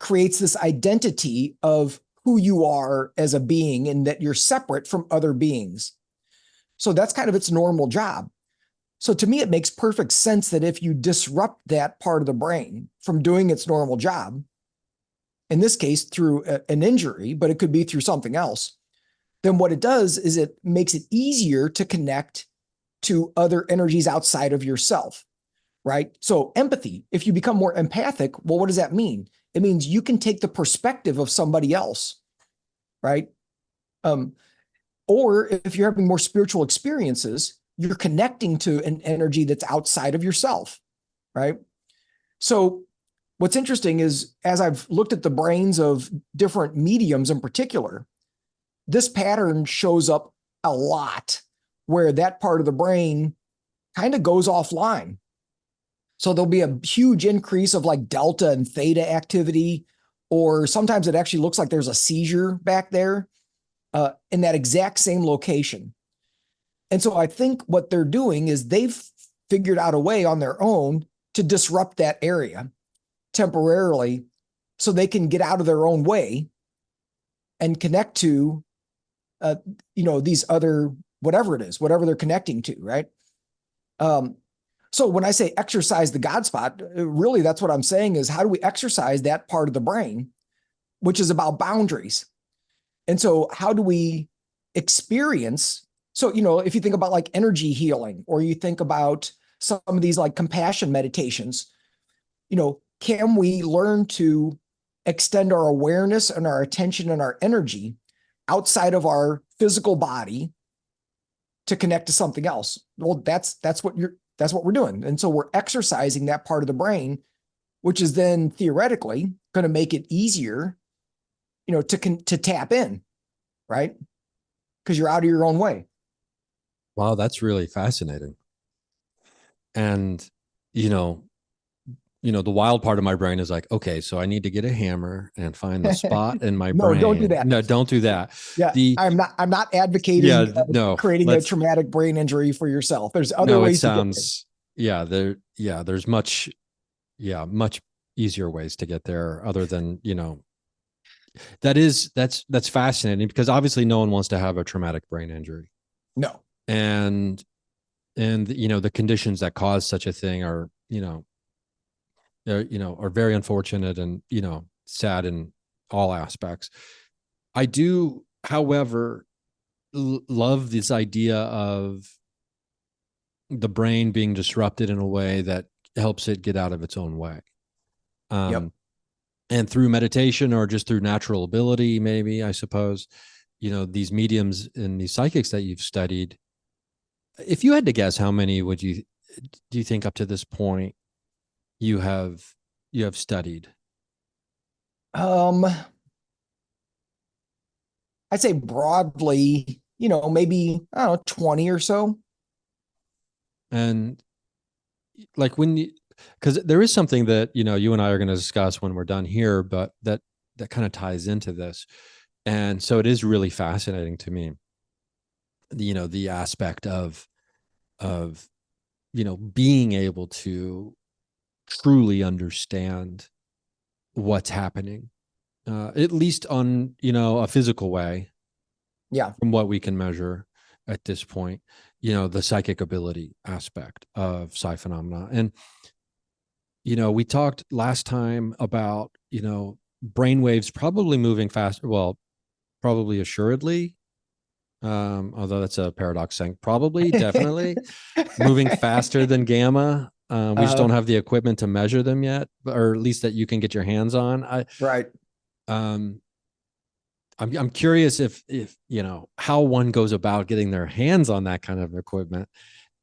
creates this identity of who you are as a being and that you're separate from other beings. So that's kind of its normal job. So to me, it makes perfect sense that if you disrupt that part of the brain from doing its normal job, in this case through an injury, but it could be through something else, then what it does is it makes it easier to connect to other energies outside of yourself, right? So empathy, if you become more empathic, well, what does that mean? It means you can take the perspective of somebody else, right? Um, or if you're having more spiritual experiences, you're connecting to an energy that's outside of yourself, right? So what's interesting is as I've looked at the brains of different mediums in particular, this pattern shows up a lot where that part of the brain kind of goes offline. So there'll be a huge increase of like delta and theta activity, or sometimes it actually looks like there's a seizure back there in that exact same location. And so I think what they're doing is they've figured out a way on their own to disrupt that area temporarily so they can get out of their own way and connect to, uh, these other, whatever it is, whatever they're connecting to, right? Um, so when I say exercise the God spot, really that's what I'm saying is how do we exercise that part of the brain, which is about boundaries? And so how do we experience? So, if you think about like energy healing, or you think about some of these like compassion meditations, can we learn to extend our awareness and our attention and our energy outside of our physical body to connect to something else? Well, that's what we're doing. And so we're exercising that part of the brain, which is then theoretically going to make it easier, to tap in, right? Because you're out of your own way. Wow, that's really fascinating. And you know, the wild part of my brain is like, okay, so I need to get a hammer and find the spot in my No, don't do brain. that. No, don't do that. Yeah, The I'm not Yeah, advocating no, creating a let's traumatic brain injury for yourself. There's other no, it ways to get there. sounds there's much easier ways to get there other than, that's fascinating because obviously no one wants to have a traumatic brain injury. No. And the conditions that cause such a thing are, are very unfortunate and, sad in all aspects. I do, however, love this idea of the brain being disrupted in a way that helps it get out of its own way. Yep. Um, and through meditation or just through natural ability, maybe, I suppose, these mediums and these psychics that you've studied, if you had to guess, how many do you think up to this point you have studied? Um, I'd say broadly, maybe I don't know, 20 or so. And like when you, because there is something that you and I are going to discuss when we're done here, but that kind of ties into this, and so it is really fascinating to me. The aspect of being able to truly understand what's happening, at least on a physical way, Yeah. from what we can measure at this point. The psychic ability aspect of psi phenomena, and we talked last time about, brainwaves probably moving faster. Well, probably assuredly, although that's a paradox saying probably, definitely moving faster than gamma. We just uh, don't have the equipment to measure them yet, or at least that you can get your hands on. right. Um, I'm curious if how one goes about getting their hands on that kind of equipment,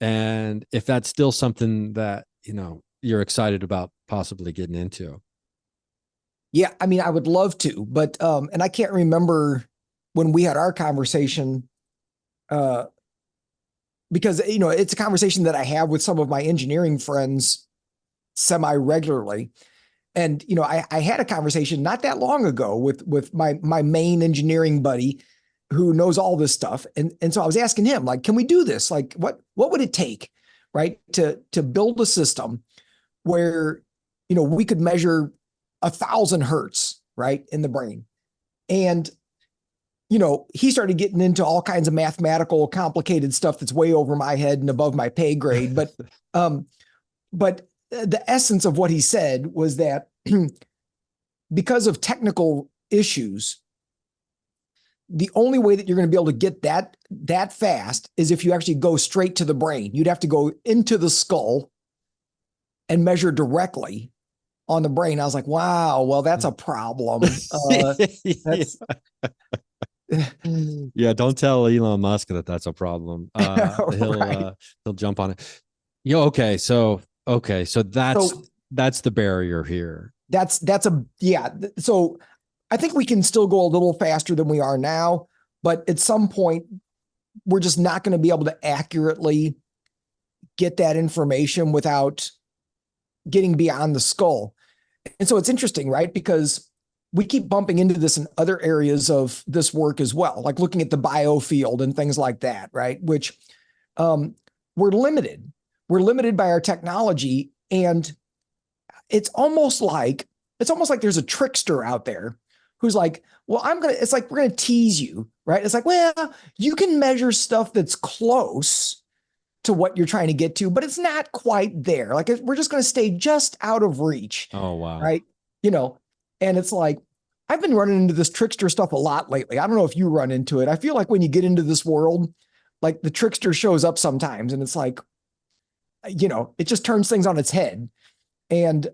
and if that's still something that you're excited about possibly getting into. Yeah, I mean, I would love to, but and I can't remember when we had our conversation, uh, because it's a conversation that I have with some of my engineering friends semi regularly. And I had a conversation not that long ago with my main engineering buddy who knows all this stuff. And so I was asking him, like, can we do this? Like, what would it take, right, to build a system where we could measure 1,000 hertz, right, in the brain? And he started getting into all kinds of mathematical, complicated stuff that's way over my head and above my pay grade. Um, but the essence of what he said was that because of technical issues, the only way that you're going to be able to get that fast is if you actually go straight to the brain. You'd have to go into the skull and measure directly on the brain. I was like, wow, well, that's a problem. That's Yeah, don't tell Elon Musk that that's a problem. right. He'll jump on it. Okay, so that's So that's the barrier here. that's a yeah. So I think we can still go a little faster than we are now, but at some point we're just not going to be able to accurately get that information without getting beyond the skull. And so it's interesting, right? Because we keep bumping into this in other areas of this work as well, like looking at the biofield and things like that, right? Which um, we're limited. We're limited by our technology, and it's almost like there's a trickster out there who's like, well, it's like we're gonna tease you, right? It's like, well, you can measure stuff that's close to what you're trying to get to, but it's not quite there. Like we're just going to stay just out of reach, Oh wow. right? You know, and it's like I've been running into this trickster stuff a lot lately. I don't know if you run into it. I feel like when you get into this world, like the trickster shows up sometimes, and it's like, it just turns things on its head, and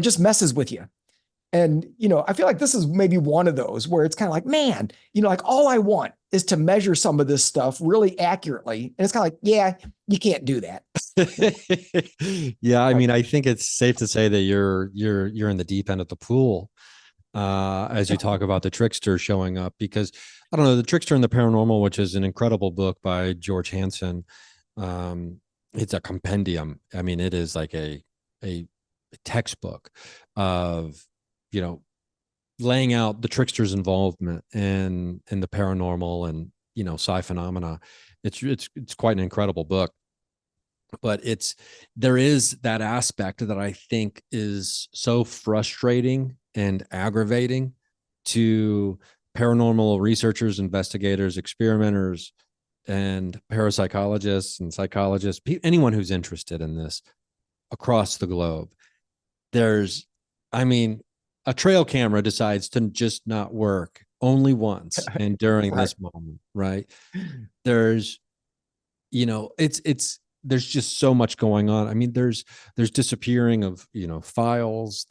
just messes with you. And, I feel like this is maybe one of those where it's kind of like, man, like all I want is to measure some of this stuff really accurately. And it's kind of like, yeah, you can't do that. Yeah, I Right. mean, I think it's safe to say that you're in the deep end of the pool as you talk about the trickster showing up, because I don't know, the trickster and the paranormal, which is an incredible book by George Hansen. Um, it's a compendium. I mean, it is like a textbook of you know laying out the trickster's involvement in the paranormal and psi phenomena. It's quite an incredible book, but there is that aspect that I think is so frustrating and aggravating to paranormal researchers, investigators, experimenters, and parapsychologists and psychologists, anyone who's interested in this across the globe. There's, I mean, a trail camera decides to just not work only once and during Right. this moment, right? There's, it's there's just so much going on. I mean, there's disappearing of files.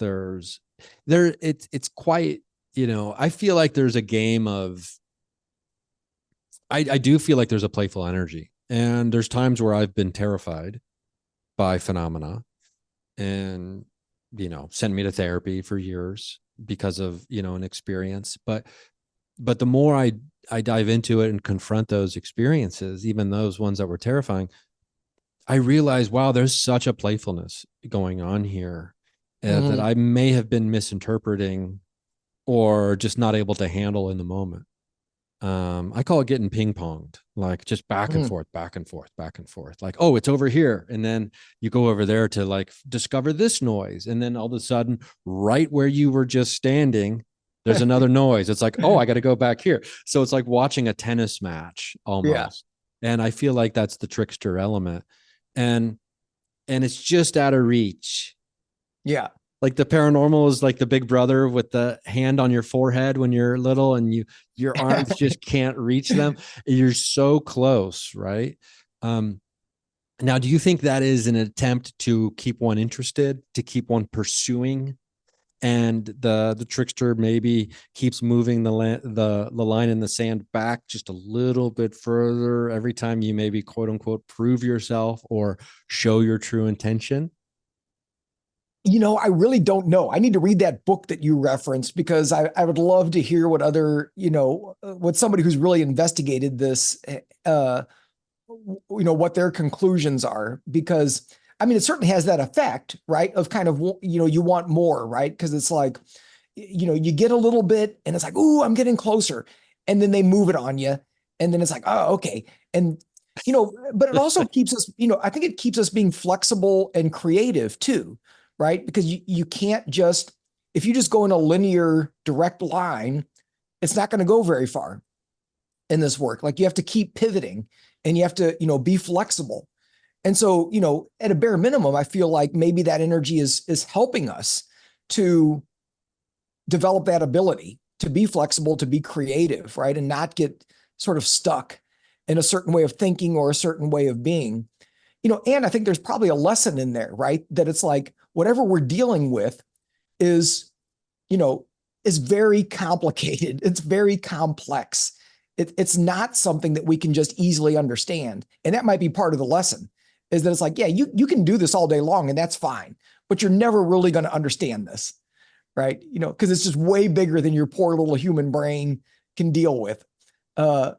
It's quite, I feel like there's a game of, I do feel like there's a playful energy, and there's times where I've been terrified by phenomena, and sent me to therapy for years because of an experience. But the more I dive into it and confront those experiences, even those ones that were terrifying, I realize, wow, there's such a playfulness going on here that Mm-hmm. I may have been misinterpreting or just not able to handle in the moment. I call it getting ping ponged, like just back and Mm-hmm. forth, back and forth, back and forth. Like, oh, it's over here. And then you go over there to like discover this noise. And then all of a sudden, right where you were just standing, there's another noise. It's like, oh, I got to go back here. So it's like watching a tennis match Yeah. almost. And I feel like that's the trickster element. And it's just out of reach. Yeah. Like the paranormal is like the big brother with the hand on your forehead when you're little, and your arms just can't reach them. You're so close, right? um Now, do you think that is an attempt to keep one interested, to keep one pursuing, and the trickster maybe keeps moving the line in the sand back just a little bit further every time you maybe quote unquote prove yourself or show your true intention? I really don't know. I need to read that book that you referenced because I would love to hear what other, what somebody who's really investigated this, what their conclusions are. Because I mean, it certainly has that effect, right? Of kind of, you want more, right? Because it's like, you get a little bit and it's like, ooh, I'm getting closer. And then they move it on you. And then it's like, oh, okay. And, but it also keeps us, I think it keeps us being flexible and creative too, right? Because you can't just, if you just go in a linear direct line, it's not going to go very far in this work. Like you have to keep pivoting and you have to, be flexible. And so, at a bare minimum, I feel like maybe that energy is helping us to develop that ability to be flexible, to be creative, right? And not get sort of stuck in a certain way of thinking or a certain way of being. And I think there's probably a lesson in there, right? That it's like whatever we're dealing with is, you know, is very complicated. It's very complex. It's not something that we can just easily understand. And that might be part of the lesson is that it's like, yeah, you can do this all day long and that's fine, but you're never really going to understand this, right? Because it's just way bigger than your poor little human brain can deal with. Uh,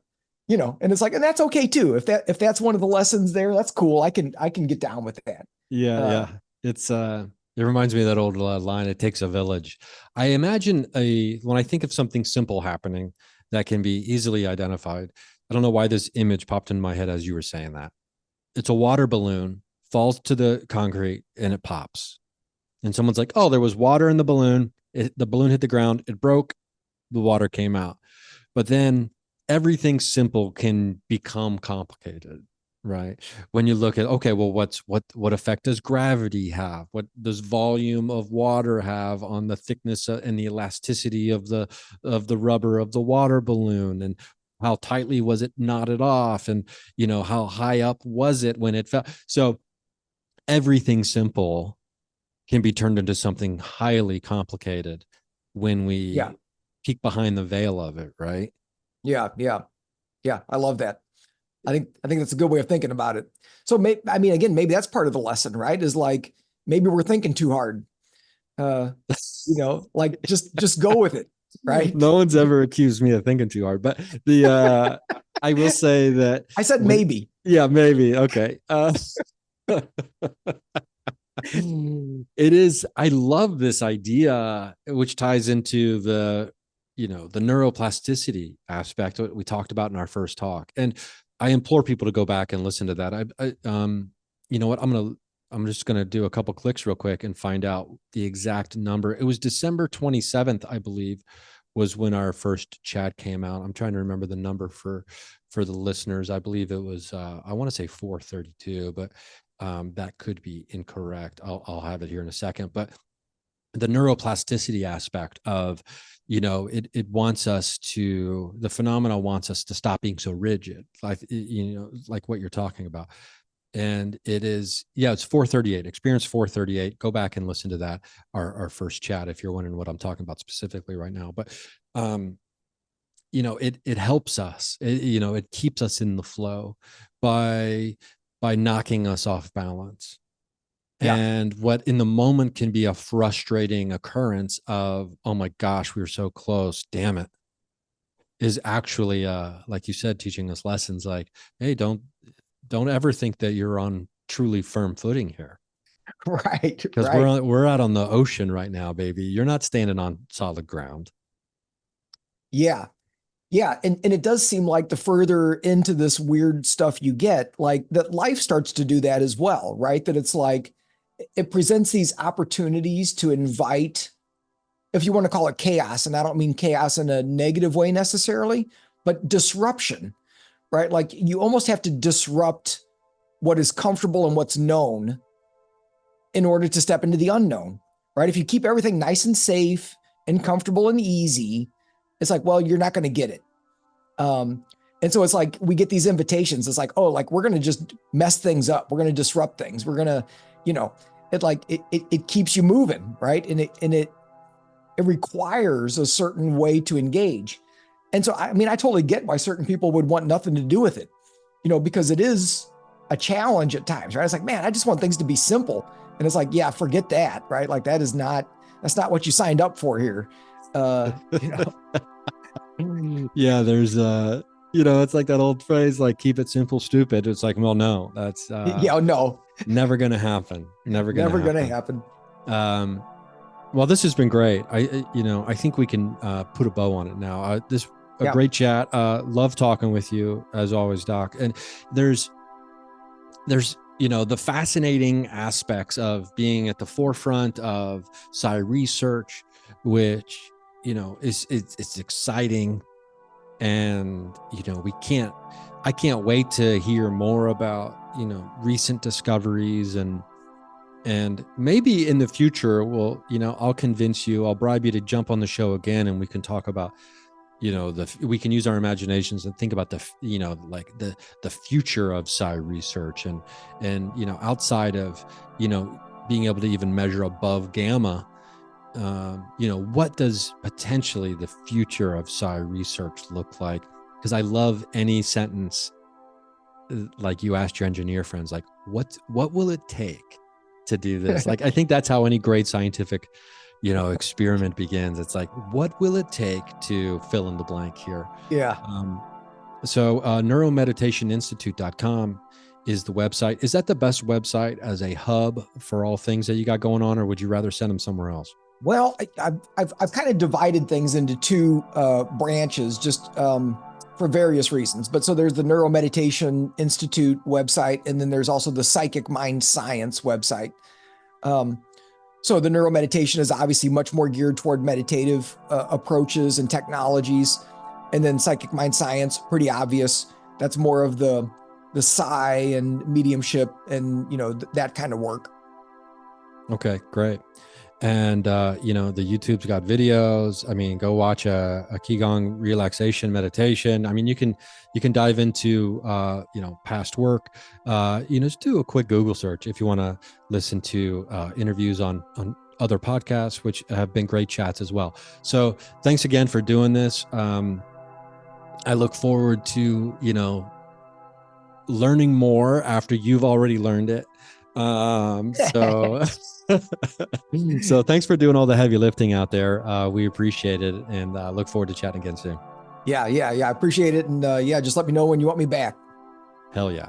and it's like, and that's okay too. If that's one of the lessons there, that's cool. I can get down with that. Yeah, Uh, yeah. It reminds me of that old line, it takes a village. I imagine when I think of something simple happening that can be easily identified, I don't know why this image popped in my head as you were saying that. It's a water balloon, falls to the concrete, and it pops. And someone's like, "Oh, there was water in the balloon. The balloon hit the ground. It broke. The water came out." But then everything simple can become complicated, right? When you look at, okay, well, what effect does gravity have? What does volume of water have on the thickness and the elasticity of the rubber of the water balloon? And how tightly was it knotted off? And how high up was it when it fell? So everything simple can be turned into something highly complicated when yeah, we peek behind the veil of it, right? yeah, yeah, yeah. I love that. I think that's a good way of thinking about it. So I mean, again, maybe that's part of the lesson, right? Is like maybe we're thinking too hard. Uh, like just go with it, right? No one's ever accused me of thinking too hard, but the I will say that I said when maybe. yeah, maybe. Okay. It is, I love this idea, which ties into the neuroplasticity aspect that we talked about in our first talk. And I implore people to go back and listen to that. You know what? I'm just gonna do a couple clicks real quick and find out the exact number. It was December 27th, I believe, was when our first chat came out. I'm trying to remember the number for the listeners. I believe it was I want to say 432, but that could be incorrect. I'll have it here in a second. But the neuroplasticity aspect of, it wants us to, the phenomena wants us to stop being so rigid, like what you're talking about. And it is, yeah, it's 438, experience 438. Go back and listen to that, our first chat, if you're wondering what I'm talking about specifically right now. But it helps us, it keeps us in the flow by knocking us off balance. Yeah, And what in the moment can be a frustrating occurrence of, oh my gosh, we were so close, damn it, is actually like you said, teaching us lessons like, hey, don't ever think that you're on truly firm footing here, right, because right. we're out on the ocean right now, baby. You're not standing on solid ground. Yeah, yeah, and it does seem like the further into this weird stuff you get, like that life starts to do that as well, right? That it's like it presents these opportunities to invite, if you want to call it chaos, and I don't mean chaos in a negative way necessarily, but disruption, right? Like you almost have to disrupt what is comfortable and what's known in order to step into the unknown, right? If you keep everything nice and safe and comfortable and easy, it's like, well, you're not going to get it. Um, and so it's like we get these invitations. It's like, oh, like we're going to just mess things up. We're going to disrupt things. We're going to, you know, it keeps you moving, right? And it requires a certain way to engage. And so I mean, I totally get why certain people would want nothing to do with it, because it is a challenge at times, right? It's like, man, I just want things to be simple. And it's like, yeah, forget that, right? Like that's not what you signed up for here. You know, Yeah, there's it's like that old phrase, like keep it simple, stupid. It's like, well, no, that's yeah, no, never gonna happen. Never gonna never gonna happen. happen. Um, well, this has been great. I think we can put a bow on it now. This a Yeah. great chat. Love talking with you as always, Doc. And there's the fascinating aspects of being at the forefront of psi research, which is it's exciting, and we can't I can't wait to hear more about recent discoveries, and maybe in the future I'll convince you, I'll bribe you to jump on the show again, and we can talk about we can use our imaginations and think about like the future of psi research, and outside of being able to even measure above gamma. What does potentially the future of psi research look like? Because I love any sentence like you asked your engineer friends, like what will it take to do this? Like, I think that's how any great scientific experiment begins. It's like, what will it take to fill in the blank here? Yeah. So neuromeditationinstitute.com is the website. Is that the best website as a hub for all things that you got going on, or would you rather send them somewhere else? Well, I've kind of divided things into two branches, just for various reasons. But so there's the Neuro Meditation Institute website, and then there's also the Psychic Mind Science website. Um, so the neuro meditation is obviously much more geared toward meditative approaches and technologies, and then Psychic Mind Science, pretty obvious. That's more of the psi and mediumship and that kind of work. Okay, great. And the YouTube's got videos. I mean, go watch a qigong relaxation meditation. I mean, you can dive into past work. Just do a quick Google search if you want to listen to interviews on other podcasts, which have been great chats as well. So thanks again for doing this. I look forward to learning more after you've already learned it. So so thanks for doing all the heavy lifting out there. We appreciate it, and look forward to chatting again soon. Yeah, I appreciate it. And yeah, just let me know when you want me back. Hell yeah.